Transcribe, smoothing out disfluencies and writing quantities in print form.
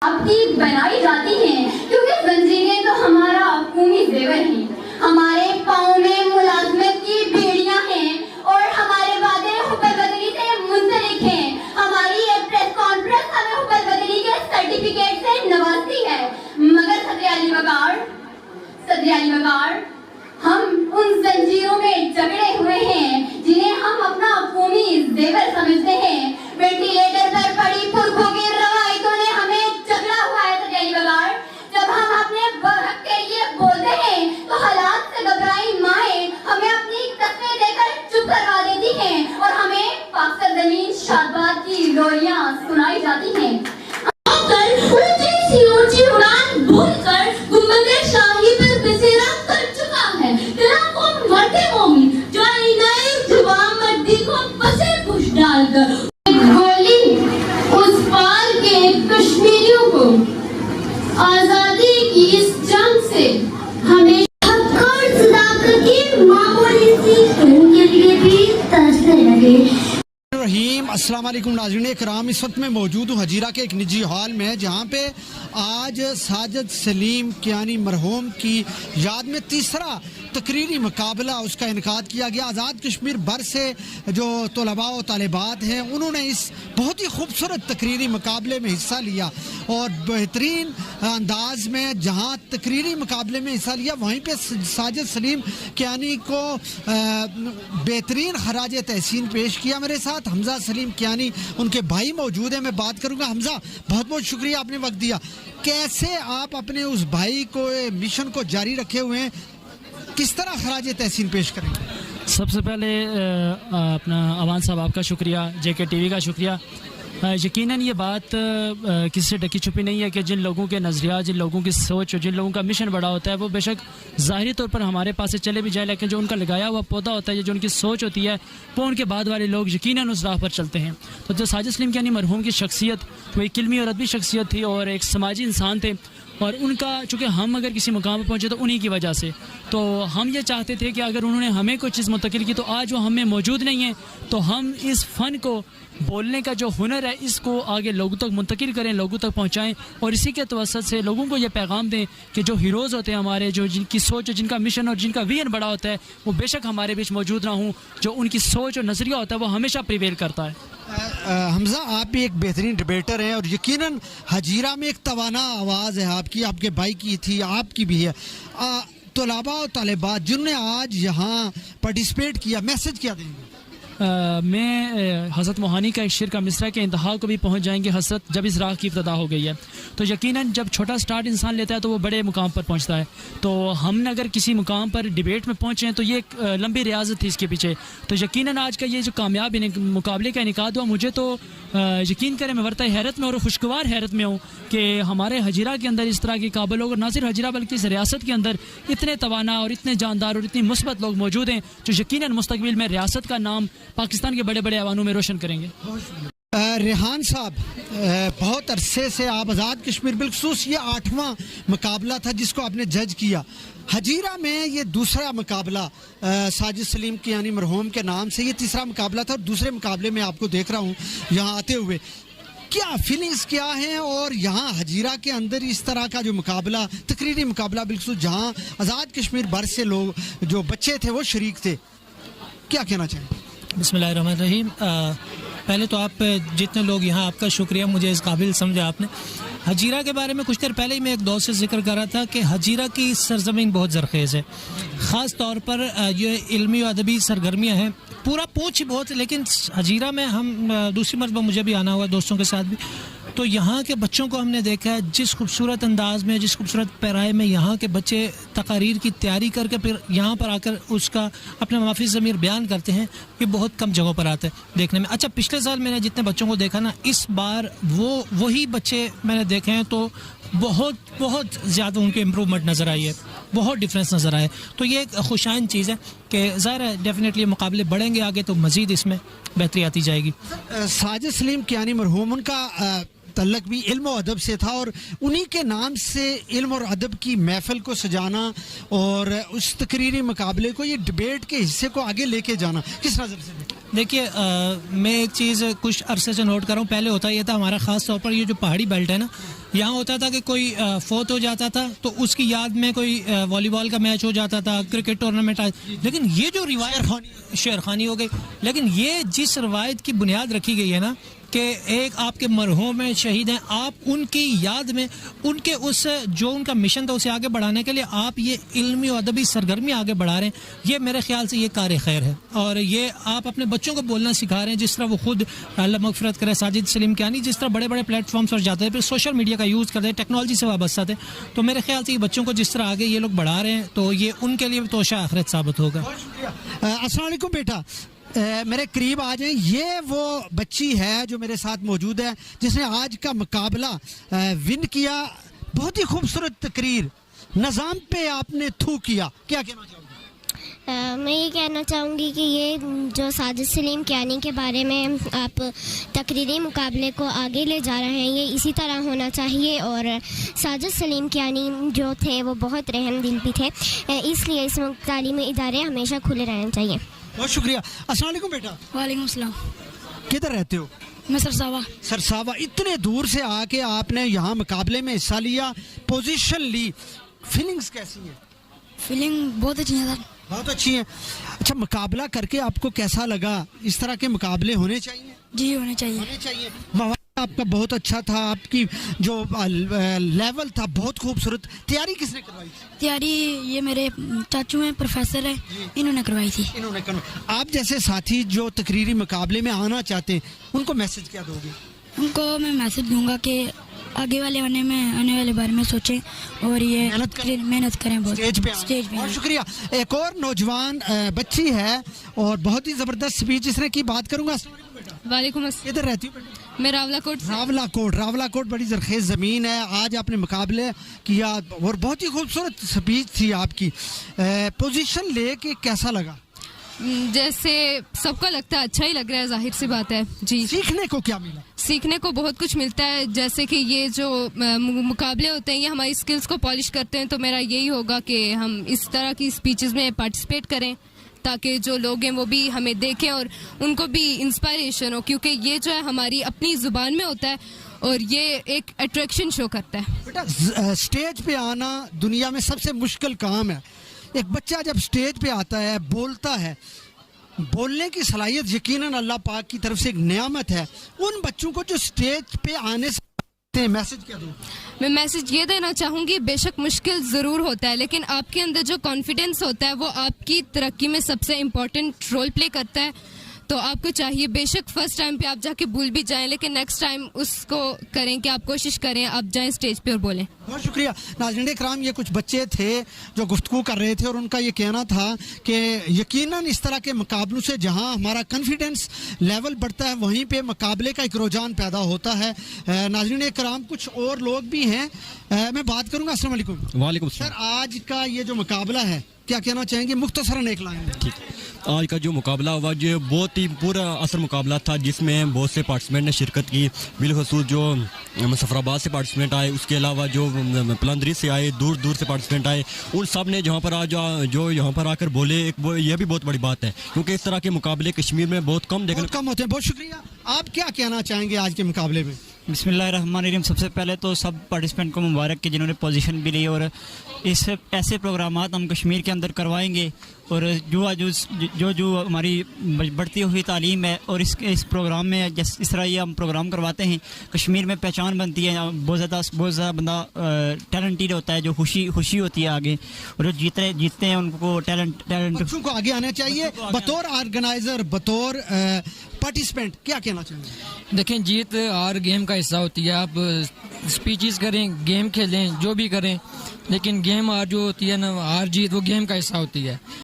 आपकी बनाई जाती हैं, क्योंकि जंजीरें तो हमारा खूनी जेवर हैं, हमारे पाँव में मुलाजमत की बेड़ियां हैं और हमारे वादे हुब्बल बदरी से मुंसलिक हैं। हमारी ये प्रेस कॉन्फ्रेंस हमें हुब्बल बदरी के सर्टिफिकेट से नवाजती है, मगर सदर अली वकार हम उन जंजीरों में जकड़े हुए हैं जिन्हें हम अपना खूनी जेवर समझते हैं। वेंटिलेटर पर पड़ी पुरखों की रवायतों ने हमें जकड़ा हुआ है सदर अली वकार। जब हम अपने हक के लिए बोलते हैं तो हालात से घबराई माएं हमें अपनी तस्वीर देकर चुप करवा देती हैं और हमें पाक ज़मीन शादात की लोरियां सुनाई जाती हैं। ऊंची सी ऊंची उड़ान भूलकर गुंबद शाही पर बसेरा कर चुका है तेरा वो मरते मोमिन जो आईनाए जुबान मर्दी को बसे पुश डालकर गोली उस पार के कश्मीरियों को आजादी की इस जंग से हमें हक और सदाकत की मामूली सी उनके लिए भी तरसने लगे। रहीम अस्सलाम वालेकुम नाज़रीन इकराम, इस वक्त मैं मौजूद हूँ हजीरा के एक निजी हॉल में, जहाँ पे आज साजिद सलीम कियानी मरहूम की याद में तीसरा तकरीरी मुकाबला उसका इनकाद किया गया। आज़ाद कश्मीर भर से जो तलबा व तालिबात हैं उन्होंने इस बहुत ही खूबसूरत तकरीरी मुकाबले में हिस्सा लिया और बेहतरीन अंदाज में जहाँ तकरीरी मुकाबले में हिस्सा लिया वहीं पे साजिद सलीम कियानी को बेहतरीन खराज तहसीन पेश किया। मेरे साथ हमजा सलीम कियानी उनके भाई मौजूद हैं, मैं बात करूँगा। हमजा, बहुत बहुत शुक्रिया आपने वक्त दिया। कैसे आप अपने उस भाई को मिशन को जारी रखे हुए हैं, किस तरह खराज तहसीन पेश करेंगे? सबसे पहले अपना अवान साहब आपका शुक्रिया, JK TV का शुक्रिया। यकीनन ये बात किसी से ढकी छुपी नहीं है कि जिन लोगों के नज़रिया, जिन लोगों की सोच और जिन लोगों का मिशन बड़ा होता है वो बेशक ज़ाहिरी तौर पर हमारे पास से चले भी जाए, लेकिन जो उनका लगाया हुआ पौधा होता है, जो उनकी सोच होती है, वो उनके बाद वाले लोग यकीनन उस राह पर चलते हैं। तो जो साजिद सलीम कियानी मरहूम की शख्सियत वो एक इल्मी और अदबी शख्सियत थी और एक समाजी इंसान थे, और उनका चूँकि हम अगर किसी मुकाम पर पहुँचे तो उन्हीं की वजह से, तो हम ये चाहते थे कि अगर उन्होंने हमें कोई चीज़ मुंतकिल की तो आज वो हमें मौजूद नहीं है, तो हम इस फ़न को, बोलने का जो हुनर है, इसको आगे लोगों तक मुंतकिल करें, लोगों तक पहुँचाएँ और इसी के तवसत से लोगों को ये पैगाम दें कि जो हीरोज़ होते हैं हमारे, जो जिनकी सोच, जिनका मिशन और जिनका विजन बड़ा होता है, वो बेशक हमारे बीच मौजूद ना हूँ, जो उनकी सोच और नज़रिया होता है वो हमेशा प्रिवेल करता है। हमजा, आप भी एक बेहतरीन डिबेटर हैं और यकीनन हजीरा में एक तवाना आवाज़ है आपकी, आपके भाई की थी, आपकी भी है। तलबा और तालिबात जिन्होंने आज यहाँ पार्टिसिपेट किया, मैसेज क्या देंगे? मैं हज़रत मोहानी का एक शेर का मिसरा के इंतहा को भी पहुंच जाएंगे हसरत, जब इस राह की इब्तदा हो गई है। तो यकीनन जब छोटा स्टार्ट इंसान लेता है तो वो बड़े मुकाम पर पहुंचता है। तो हमने अगर किसी मुकाम पर डिबेट में पहुंचे हैं तो ये एक लंबी रियाजत थी इसके पीछे। तो यकीनन आज का ये जो कामयाब मुकाबले का इनेकाद हुआ, मुझे तो यकीन करें मैं वर्ता हैरत में और खुशगवार हैरत में हूँ कि हमारे हजीरा के अंदर इस तरह के काबिल लोग, और ना सिर्फ हजीरा बल्कि इस रियासत के अंदर इतने तवाना और इतने जानदार और इतनी मुस्बत लोग मौजूद हैं जो यकीनन मुस्तकबिल में रियासत का नाम पाकिस्तान के बड़े बड़े ऐवानों में रोशन करेंगे। रेहान साहब, बहुत अरसे से आप आज़ाद कश्मीर, बिलखसूस ये 8वां मुकाबला था जिसको आपने जज किया। हजीरा में ये दूसरा मुकाबला साजिद सलीम कियानी मरहूम के नाम से ये तीसरा मुकाबला था और दूसरे मुकाबले में आपको देख रहा हूँ यहाँ आते हुए, क्या फीलिंग्स क्या हैं? और यहाँ हजीरा के अंदर इस तरह का जो मुकाबला, तकरीरी मुकाबला, बिलखसूस जहाँ आज़ाद कश्मीर भर से लोग, जो बच्चे थे वो शरीक थे, क्या कहना चाहेंगे? बिस्मिल्लाहिर्रहमानिर्रहीम। पहले तो आप जितने लोग यहाँ, आपका शुक्रिया, मुझे इस काबिल समझा आपने। हजीरा के बारे में कुछ देर पहले ही मैं एक दोस्त से जिक्र कर रहा था कि हजीरा की सरजमीन बहुत ज़रखेज़ है, ख़ास तौर पर ये इल्मी और अदबी सरगर्मियाँ हैं, पूरा पूछ ही बहुत है। लेकिन हजीरा में हम दूसरी मरतबा मुझे भी आना हुआ दोस्तों के साथ भी, तो यहाँ के बच्चों को हमने देखा है जिस खूबसूरत अंदाज में, जिस खूबसूरत पैराए में यहाँ के बच्चे तकारीर की तैयारी करके फिर यहाँ पर आकर उसका अपने माफी ज़मीर बयान करते हैं, ये बहुत कम जगहों पर आता है देखने में। अच्छा, पिछले साल मैंने जितने बच्चों को देखा ना, इस बार वही बच्चे मैंने देखे हैं तो बहुत ज़्यादा उनके इम्प्रूवमेंट नज़र आई है, बहुत डिफरेंस नज़र आए। तो ये एक खुशाइन चीज़ है कि ज़ाहिर है डेफिनेटली मुकाबले बढ़ेंगे आगे तो मज़ीद इसमें बेहतरी आती जाएगी। साजिद सलीम कियानी मरहूम, उनका तल्लक भी इल्म और अदब से था और उन्हीं के नाम से इल्म और अदब की महफिल को सजाना और उस तकरीरी मुकाबले को, ये डिबेट के हिस्से को आगे लेके जाना, किस नज़र से? देखिए, मैं एक चीज़ कुछ अरसे से नोट कर रहा हूँ, पहले होता ये था हमारा ख़ास तौर पर ये जो पहाड़ी बेल्ट है ना, यहाँ होता था कि कोई फोत हो जाता था तो उसकी याद में कोई वॉलीबॉल का मैच हो जाता था, क्रिकेट टूर्नामेंट, लेकिन ये जो रिवायत शेरखानी हो गई, लेकिन ये जिस रवायत की बुनियाद रखी गई है ना कि एक आपके मरहूम में शहीद हैं, आप उनकी याद में उनके उस जो उनका मिशन था उसे आगे बढ़ाने के लिए आप ये इल्मी और अदबी सरगर्मी आगे बढ़ा रहे हैं, ये मेरे ख्याल से ये कार खैर है। और ये आप अपने बच्चों को बोलना सिखा रहे हैं, जिस तरह वो खुद अल्लाह मगफिरत करे साजिद सलीम कियानी जिस तरह बड़े बड़े प्लेटफॉर्म्स पर जाते थे, फिर सोशल मीडिया का यूज़ करते हैं, टेक्नोलॉजी से वाबस्ता थे, तो मेरे ख्याल से ये बच्चों को जिस तरह आगे ये लोग बढ़ा रहे हैं तो ये उनके लिए तोशा आखिरत साबित होगा। अस्सलाम वालेकुम बेटा, मेरे करीब आ जाएं। ये वो बच्ची है जो मेरे साथ मौजूद है जिसने आज का मुकाबला विन किया। बहुत ही खूबसूरत तकरीर, निज़ाम पे आपने थू किया, क्या कहना चाहोगे? मैं ये कहना चाहूँगी कि ये जो साजिद सलीम कियानी के बारे में आप तकरीरी मुकाबले को आगे ले जा रहे हैं, ये इसी तरह होना चाहिए। और साजिद सलीम कियानी जो थे वो बहुत रहम दिल भी थे, इसलिए इस वक्त तालीमी इदारे हमेशा खुले रहने चाहिए। बहुत शुक्रिया। अस्सलाम वालेकुम बेटा। वालेकुम सलाम। किधर रहते हो? मैं सरसावा। सरसावा। इतने दूर से आके आपने यहाँ मुकाबले में हिस्सा लिया, पोजीशन ली, फीलिंग्स कैसी है? फीलिंग बहुत अच्छी है सर। बहुत अच्छी है। अच्छा, मुकाबला करके आपको कैसा लगा? इस तरह के मुकाबले होने चाहिए? जी होने चाहिए। होने चाहिए। माहौल आपका बहुत अच्छा था, आपकी जो लेवल था बहुत खूबसूरत। तैयारी किसने करवाई थी? तैयारी ये मेरे चाचू हैं, प्रोफेसर है, इन्होंने करवाई थी। इन्होंने करवाई। आप जैसे साथी जो तकरीरी मुकाबले में आना चाहते हैं उनको मैसेज क्या दोगे? उनको मैं मैसेज दूंगा कि आगे वाले आने वाले बारे में सोचें और ये मेहनत करें बहुत स्टेज पे। बहुत शुक्रिया। एक और नौजवान बच्ची है और बहुत ही ज़बरदस्त स्पीच इसने की, बात करूंगा। वालेकुम अस्सलाम। किधर रहती हूँ? मैं रावलाकोट। रावलाकोट बड़ी जरखेज ज़मीन है। आज आपने मुकाबले किया और बहुत ही खूबसूरत स्पीच थी आपकी। पोजीशन लेके कैसा लगा? जैसे सबको लगता है अच्छा ही लग रहा है, जाहिर सी बात है जी। सीखने को क्या मिला? सीखने को बहुत कुछ मिलता है, जैसे कि ये जो मुकाबले होते हैं ये हमारी स्किल्स को पॉलिश करते हैं। तो मेरा यही होगा कि हम इस तरह की स्पीचेस में पार्टिसिपेट करें ताकि जो लोग हैं वो भी हमें देखें और उनको भी इंस्पायरेशन हो, क्योंकि ये जो है हमारी अपनी ज़ुबान में होता है और ये एक अट्रैक्शन शो करता है। बेटा, स्टेज पे आना दुनिया में सबसे मुश्किल काम है। एक बच्चा जब स्टेज पे आता है, बोलता है, बोलने की सलाहियत यकीनन अल्लाह पाक की तरफ से एक नेमत है। उन बच्चों को जो स्टेज पे आने से मैसेज क्या दूँ? मैं मैसेज ये देना चाहूँगी, बेशक मुश्किल ज़रूर होता है लेकिन आपके अंदर जो कॉन्फिडेंस होता है वो आपकी तरक्की में सबसे इम्पोर्टेंट रोल प्ले करता है। तो आपको चाहिए, बेशक फर्स्ट टाइम पे आप जाके भूल भी जाएं लेकिन नेक्स्ट टाइम उसको करें कि आप कोशिश करें, आप जाएं स्टेज पे और बोलें। बहुत शुक्रिया। नाज़रीन कराम, ये कुछ बच्चे थे जो गुफ्तगू कर रहे थे और उनका ये कहना था कि यकीनन इस तरह के मुकाबलों से जहां हमारा कॉन्फिडेंस लेवल बढ़ता है वहीं पे मुकाबले का एक रुझान पैदा होता है। नाज़रीन कराम, कुछ और लोग भी हैं, मैं बात करूंगा। अस्सलाम वालेकुम। वालेकुम सर, आज का ये जो मुकाबला है क्या कहना चाहेंगे मुख्तसरन एक लाइन में? ठीक। आज का जो मुकाबला हुआ ये बहुत ही पूरा असर मुकाबला था जिसमें बहुत से पार्टिसिपेंट ने शिरकत की। बिलखसूस जो मुजफ्फराबाद से पार्टिसिपेंट आए, उसके अलावा जो पलंदरी से आए, दूर दूर से पार्टिसिपेंट आए, उन सब ने जहाँ पर आज जो यहाँ पर आकर बोले, यह भी बहुत बड़ी बात है क्योंकि इस तरह के मुकाबले कश्मीर में बहुत कम देखने कम होते हैं। बहुत शुक्रिया। आप क्या कहना चाहेंगे आज के मुकाबले में? बिस्मिल्लाहिर्रहमानिर्रहीम। सबसे पहले तो सब पार्टिसिपेंट को मुबारक कि जिन्होंने पोजीशन भी ली और इस ऐसे प्रोग्रामात हम कश्मीर के अंदर करवाएंगे और जो हमारी बढ़ती हुई तालीम है और इस प्रोग्राम में इस तरह ये हम प्रोग्राम करवाते हैं, कश्मीर में पहचान बनती है। बहुत ज़्यादा बंदा टैलेंटेड होता है, जो खुशी होती है आगे, और जो जीतते हैं उनको टैलेंट बच्चों को आगे आना चाहिए। बतौर ऑर्गेनाइजर, बतौर पार्टिसिपेंट क्या कहना चाहिए? देखें, जीत हार गेम का हिस्सा होती है। आप स्पीचेस करें, गेम खेलें, जो भी करें, लेकिन गेम हार जो होती है ना, हार जीत वो गेम का हिस्सा होती है।